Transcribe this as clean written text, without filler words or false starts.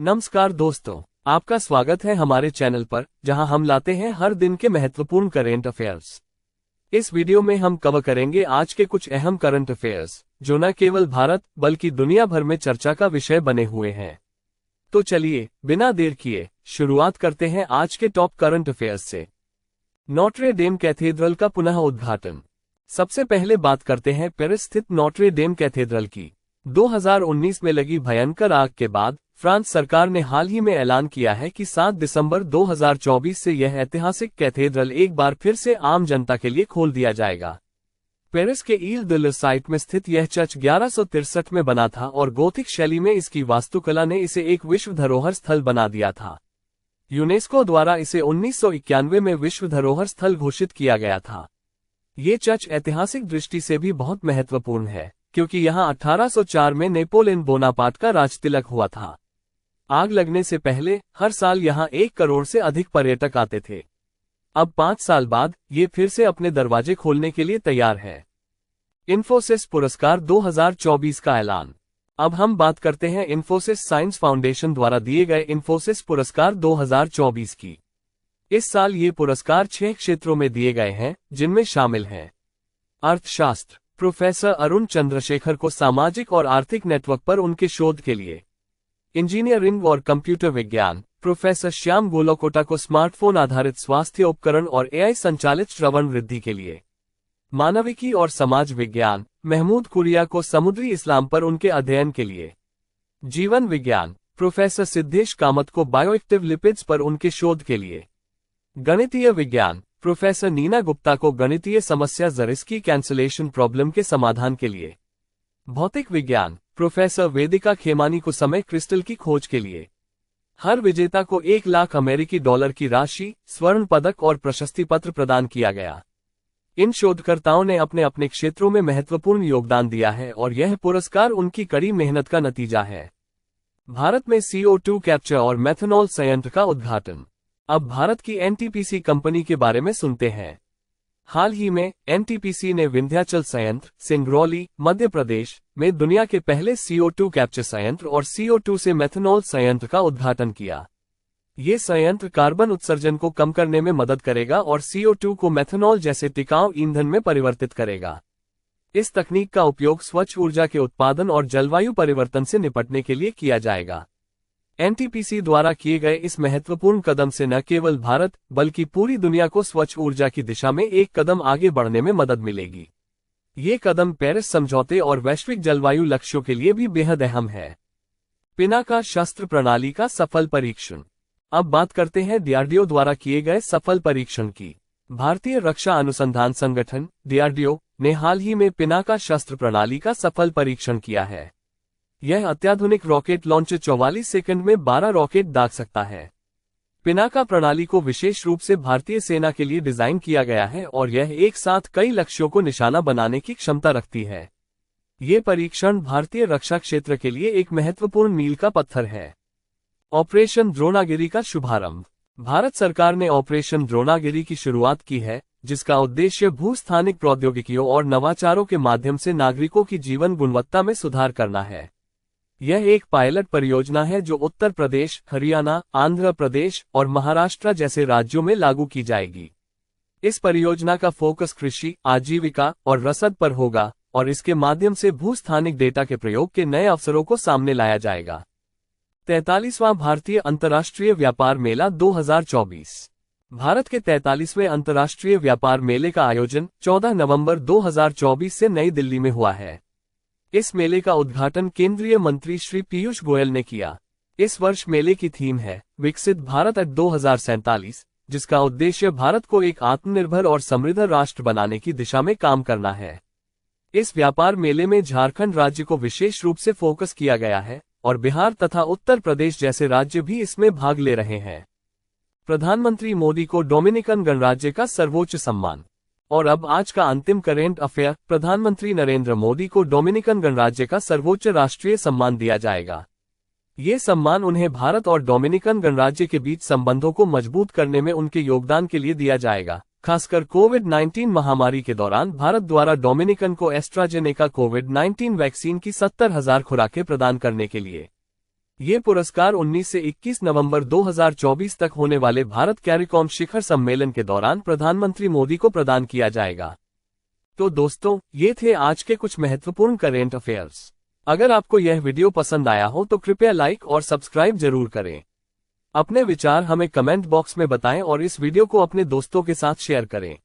नमस्कार दोस्तों, आपका स्वागत है हमारे चैनल पर, जहां हम लाते हैं हर दिन के महत्वपूर्ण करंट अफेयर्स। इस वीडियो में हम कवर करेंगे आज के कुछ अहम करंट अफेयर्स, जो न केवल भारत बल्कि दुनिया भर में चर्चा का विषय बने हुए हैं। तो चलिए, बिना देर किए शुरुआत करते हैं आज के टॉप करंट अफेयर्स से। नोट्रे डेम कैथेड्रल का पुनः उद्घाटन। सबसे पहले बात करते हैं पेरिस स्थित नोट्रे डेम कैथेड्रल की। 2019 में लगी भयंकर आग के बाद फ्रांस सरकार ने हाल ही में ऐलान किया है कि 7 दिसंबर 2024 से यह ऐतिहासिक कैथेड्रल एक बार फिर से आम जनता के लिए खोल दिया जाएगा। पेरिस के ईल दे ला साइट में स्थित यह चर्च 1163 में बना था और गोथिक शैली में इसकी वास्तुकला ने इसे एक विश्व धरोहर स्थल बना दिया था। यूनेस्को द्वारा इसे 1991 में विश्व धरोहर स्थल घोषित किया गया था। ये चर्च ऐतिहासिक दृष्टि से भी बहुत महत्वपूर्ण है, क्योंकि यहाँ 1804 में नेपोलियन बोनापार्ट का राजतिलक हुआ था। आग लगने से पहले हर साल यहाँ 1 करोड़ से अधिक पर्यटक आते थे। अब 5 साल बाद ये फिर से अपने दरवाजे खोलने के लिए तैयार है। इन्फोसिस पुरस्कार 2024 का ऐलान। अब हम बात करते हैं इन्फोसिस साइंस फाउंडेशन द्वारा दिए गए इन्फोसिस पुरस्कार 2024 की। इस साल ये पुरस्कार 6 क्षेत्रों में दिए गए हैं, जिनमें शामिल हैं अर्थशास्त्र, प्रोफेसर अरुण चंद्रशेखर को सामाजिक और आर्थिक नेटवर्क पर उनके शोध के लिए। इंजीनियरिंग और कंप्यूटर विज्ञान, प्रोफेसर श्याम गोलोकोटा को स्मार्टफोन आधारित स्वास्थ्य उपकरण और एआई संचालित श्रवण वृद्धि के लिए। मानविकी और समाज विज्ञान, महमूद कुरिया को समुद्री इस्लाम पर उनके अध्ययन के लिए। जीवन विज्ञान, प्रोफेसर सिद्धेश कामत को बायोएक्टिव लिपिड्स पर उनके शोध के लिए। गणितीय विज्ञान, प्रोफेसर नीना गुप्ता को गणितीय समस्या ज़रिस्की कैंसलेशन प्रॉब्लम के समाधान के लिए। भौतिक विज्ञान, प्रोफेसर वेदिका खेमानी को समय क्रिस्टल की खोज के लिए। हर विजेता को 1 लाख अमेरिकी डॉलर की राशि, स्वर्ण पदक और प्रशस्ति पत्र प्रदान किया गया। इन शोधकर्ताओं ने अपने अपने क्षेत्रों में महत्वपूर्ण योगदान दिया है और यह पुरस्कार उनकी कड़ी मेहनत का नतीजा है। भारत में CO2 कैप्चर और मेथनॉल संयंत्र का उद्घाटन। अब भारत की NTPC कंपनी के बारे में सुनते हैं। हाल ही में NTPC ने विंध्याचल संयंत्र, सिंगरौली, मध्य प्रदेश में दुनिया के पहले CO2 कैप्चर संयंत्र और CO2 से मेथनॉल संयंत्र का उद्घाटन किया। ये संयंत्र कार्बन उत्सर्जन को कम करने में मदद करेगा और CO2 को मेथनॉल जैसे टिकाऊ ईंधन में परिवर्तित करेगा। इस तकनीक का उपयोग स्वच्छ ऊर्जा के उत्पादन और जलवायु परिवर्तन से निपटने के लिए किया जाएगा। NTPC द्वारा किए गए इस महत्वपूर्ण कदम से न केवल भारत बल्कि पूरी दुनिया को स्वच्छ ऊर्जा की दिशा में एक कदम आगे बढ़ने में मदद मिलेगी। ये कदम पेरिस समझौते और वैश्विक जलवायु लक्ष्यों के लिए भी बेहद अहम है। पिनाका शस्त्र प्रणाली का सफल परीक्षण। अब बात करते हैं DRDO द्वारा किए गए सफल परीक्षण की। भारतीय रक्षा अनुसंधान संगठन DRDO ने हाल ही में पिनाका शस्त्र प्रणाली का सफल परीक्षण किया है। यह अत्याधुनिक रॉकेट लॉन्चर 44 सेकंड में 12 रॉकेट दाग सकता है। पिनाका प्रणाली को विशेष रूप से भारतीय सेना के लिए डिजाइन किया गया है और यह एक साथ कई लक्ष्यों को निशाना बनाने की क्षमता रखती है। ये परीक्षण भारतीय रक्षा क्षेत्र के लिए एक महत्वपूर्ण मील का पत्थर है। ऑपरेशन द्रोणागिरी का शुभारंभ। भारत सरकार ने ऑपरेशन द्रोणागिरी की शुरुआत की है, जिसका उद्देश्य भूस्थानिक प्रौद्योगिकियों और नवाचारों के माध्यम से नागरिकों की जीवन गुणवत्ता में सुधार करना है। यह एक पायलट परियोजना है जो उत्तर प्रदेश, हरियाणा, आंध्र प्रदेश और महाराष्ट्र जैसे राज्यों में लागू की जाएगी। इस परियोजना का फोकस कृषि, आजीविका और रसद पर होगा और इसके माध्यम से भूस्थानिक डेटा के प्रयोग के नए अवसरों को सामने लाया जाएगा। 43वां भारतीय अंतर्राष्ट्रीय व्यापार मेला 2024। भारत के 43वें अंतर्राष्ट्रीय व्यापार मेले का आयोजन 14 नवंबर 2024 से नई दिल्ली में हुआ है। इस मेले का उद्घाटन केंद्रीय मंत्री श्री पीयूष गोयल ने किया। इस वर्ष मेले की थीम है विकसित भारत 2047, जिसका उद्देश्य भारत को एक आत्मनिर्भर और समृद्ध राष्ट्र बनाने की दिशा में काम करना है। इस व्यापार मेले में झारखंड राज्य को विशेष रूप से फोकस किया गया है और बिहार तथा उत्तर प्रदेश जैसे राज्य भी इसमें भाग ले रहे हैं। प्रधानमंत्री मोदी को डोमिनिकन गणराज्य का सर्वोच्च सम्मान। और अब आज का अंतिम करेंट अफेयर। प्रधानमंत्री नरेंद्र मोदी को डोमिनिकन गणराज्य का सर्वोच्च राष्ट्रीय सम्मान दिया जाएगा। ये सम्मान उन्हें भारत और डोमिनिकन गणराज्य के बीच संबंधों को मजबूत करने में उनके योगदान के लिए दिया जाएगा, खासकर कोविड-19 महामारी के दौरान भारत द्वारा डोमिनिकन को एस्ट्राजेनेका कोविड-19 वैक्सीन की 70,000 खुराकें प्रदान करने के लिए। ये पुरस्कार 19 से 21 नवंबर 2024 तक होने वाले भारत कैरिकॉम शिखर सम्मेलन के दौरान प्रधानमंत्री मोदी को प्रदान किया जाएगा। तो दोस्तों, ये थे आज के कुछ महत्वपूर्ण करेंट अफेयर्स। अगर आपको यह वीडियो पसंद आया हो तो कृपया लाइक और सब्सक्राइब जरूर करें। अपने विचार हमें कमेंट बॉक्स में बताएं और इस वीडियो को अपने दोस्तों के साथ शेयर करें।